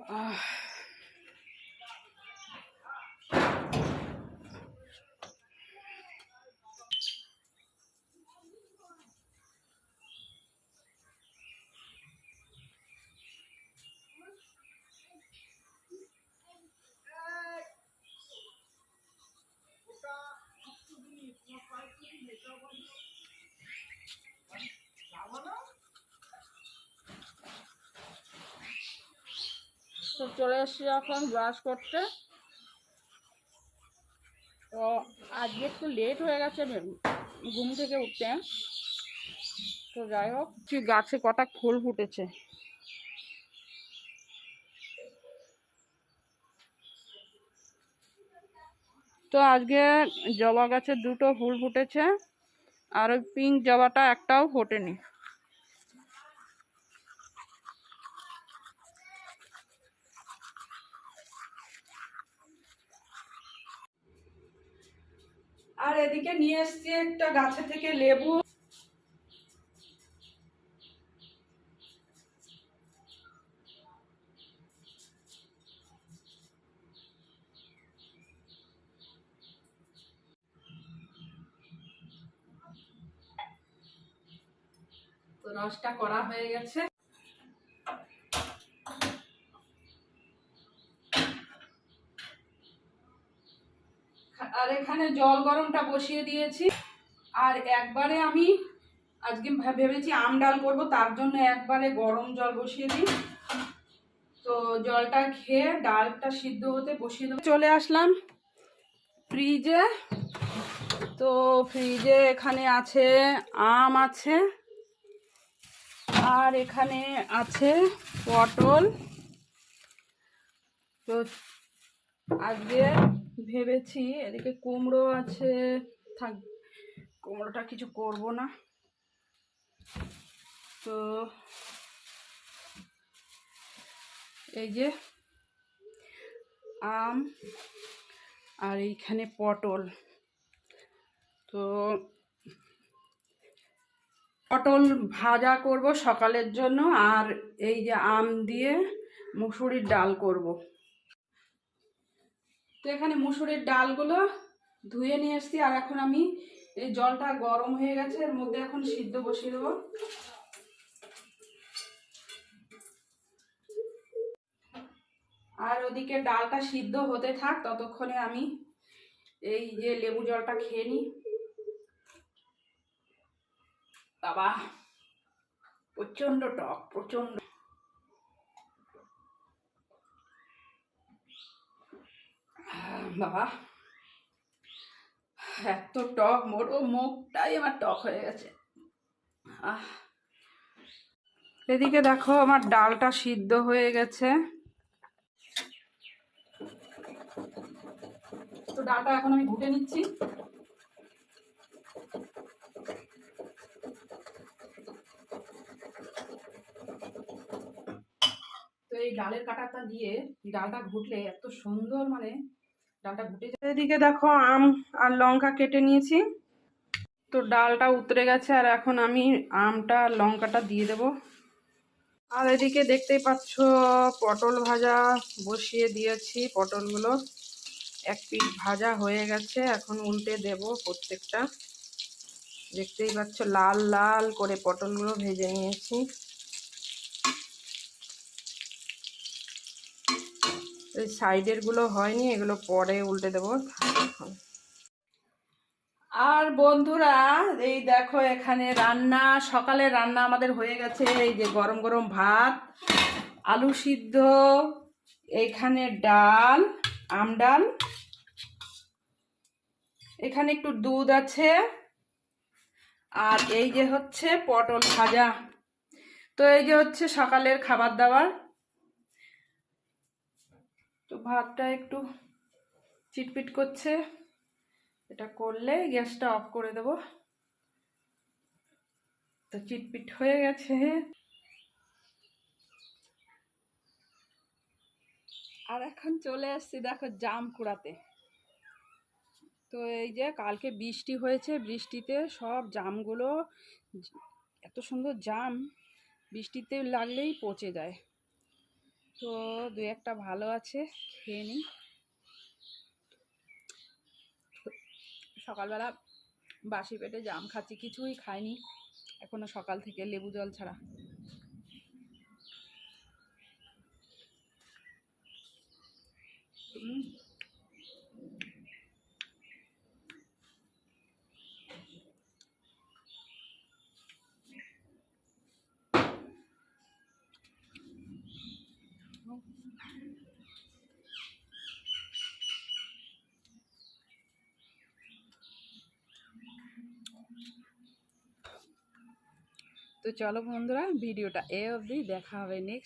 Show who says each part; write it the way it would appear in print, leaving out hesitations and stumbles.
Speaker 1: আহ তো চলে এসছি এখন ব্রাশ করতে। তো আজকে একটু লেট হয়ে গেছে ঘুম থেকে উঠতে। তো যাই হোক, গাছে কটা ফুল ফুটেছে। তো আজকে জবা গাছে দুটো ফুল ফুটেছে, আর ওই পিঙ্ক জবাটা একটাও ফোটেনি। আর এদিকে নিয়ে এসছি একটা গাছে থেকে লেবু। তো রসটা করা হয়ে গেছে। আর এখানে জল গরমটা বসিয়ে দিয়েছি। আর একবারে আমি আজকে ভেবেছি আম ডাল করবো, তার জন্য একবারে গরম জল বসিয়ে দিই। তো জলটা খেয়ে ডালটা সিদ্ধ হতে বসিয়ে দেবো। চলে আসলাম ফ্রিজে। তো ফ্রিজে এখানে আছে আম আছে, আর এখানে আছে পটল। তো আজকে ভেবেছি এদিকে কুমড়ো আছে, থাক কুমড়োটা কিছু করব না। তো এই যে আম আর এইখানে পটল। তো পটল ভাজা করব সকালের জন্য, আর এই যে আম দিয়ে মুসুরির ডাল করব। তো এখানে মুসুরির ডালগুলো ধুয়ে নিয়ে এসছি, আর এখন আমি এই জলটা গরম হয়ে গেছে, এর মধ্যে এখন সিদ্ধ বসিয়ে দেবো। আর ওদিকে ডালটা সিদ্ধ হতে থাক, ততক্ষণে আমি এই যে লেবু জলটা খেয়ে নিই। বাবা প্রচন্ড টক, প্রচন্ড। বাবা এত টক, মোর মুখটাই আমার টক হয়ে গেছে। এদিকে দেখো আমার ডালটা সিদ্ধ হয়ে গেছে। তো ডালটা এখন আমি ঘুটে নিচ্ছি। তো এই ডালের কাঁটাটা দিয়ে ডালটা ঘুটলে এত সুন্দর, মানে ডালটা ঘুটে যায়। এদিকে দেখো আম আর লঙ্কা কেটে নিয়েছি। তো ডালটা উতরে গেছে, আর এখন আমি আমটা আর লঙ্কাটা দিয়ে দেব। আর এদিকে দেখতেই পাচ্ছ পটল ভাজা বসিয়ে দিয়েছি। পটলগুলো এক পিঠ ভাজা হয়ে গেছে, এখন উল্টে দেব প্রত্যেকটা। দেখতেই পাচ্ছ লাল লাল করে পটলগুলো ভেজে নিয়েছি। এই সাইডের গুলো হয়নি, এগুলো পরে উল্টে দেবো। আর বন্ধুরা এই দেখো এখানে রান্না, সকালে রান্না আমাদের হয়ে গেছে। এই যে গরম গরম ভাত, আলু সিদ্ধ, এখানে ডাল, আম ডাল, এখানে একটু দুধ আছে, আর এই যে হচ্ছে পটল ভাজা। তো এই যে হচ্ছে সকালের খাবার দাবার। তো ভাতটা একটু চিটপিট করছে, এটা করলে গ্যাসটা অফ করে দেব। তো চিটপিট হয়ে গেছে। আর এখন চলে আসছি দেখো জাম কুড়াতে। তো এই যে কালকে বৃষ্টি হয়েছে, বৃষ্টিতে সব জামগুলো, এত সুন্দর জাম বৃষ্টিতে লাগলেই পচে যায়। তো দু একটা ভালো আছে, খেয়ে নিই। সকালবেলা বাসি পেটে জাম খাচ্ছি, কিছুই খাইনি এখনো সকাল থেকে, লেবু জল ছাড়া। তো চলো বন্ধুরা, ভিডিওটা এ অবধি, দেখা হবে নেক্সট।